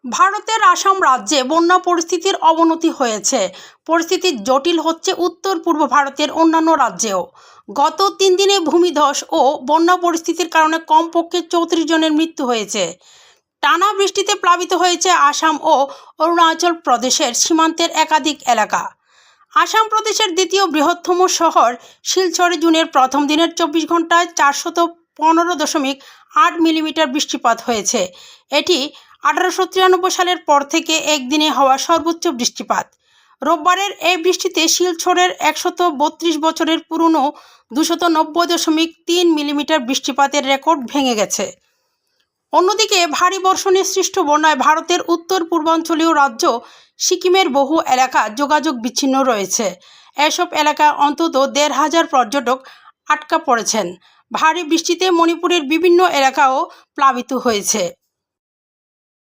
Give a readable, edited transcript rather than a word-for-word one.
ভারতের আসাম রাজ্যে বন্যা পরিস্থিতির অবনতি হয়েছে। পরিস্থিতি জটিল হচ্ছে উত্তর পূর্ব ভারতের অন্যান্য রাজ্যেও। গত 3 দিনে ভূমিধস ও বন্যা পরিস্থিতির কারণে কমপক্ষে 34 জনের মৃত্যু হয়েছে। টানা বৃষ্টিতে প্লাবিত হয়েছে আসাম ও অরুণাচল প্রদেশের সীমান্তের একাধিক এলাকা। আসাম প্রদেশের দ্বিতীয় বৃহত্তম শহর শিলচরে জুনের প্রথম দিনের 24 ঘন্টায় 415.8 মিলিমিটার বৃষ্টিপাত হয়েছে। এটি 1893 সালের পর থেকে একদিনে হওয়া সর্বোচ্চ বৃষ্টিপাত। রোববারের এই বৃষ্টিতে শিলচরের 132 বছরের পুরনো 290.3 মিলিমিটার বৃষ্টিপাতের রেকর্ড ভেঙে গেছে। অন্যদিকে ভারী বর্ষণে সৃষ্ট বন্যায় ভারতের উত্তর পূর্বাঞ্চলীয় রাজ্য সিকিমের বহু এলাকা যোগাযোগ বিচ্ছিন্ন রয়েছে। এসব এলাকায় অন্তত 1,500 পর্যটক আটকা পড়েছেন। ভারী বৃষ্টিতে মণিপুরের বিভিন্ন এলাকাও প্লাবিত হয়েছে।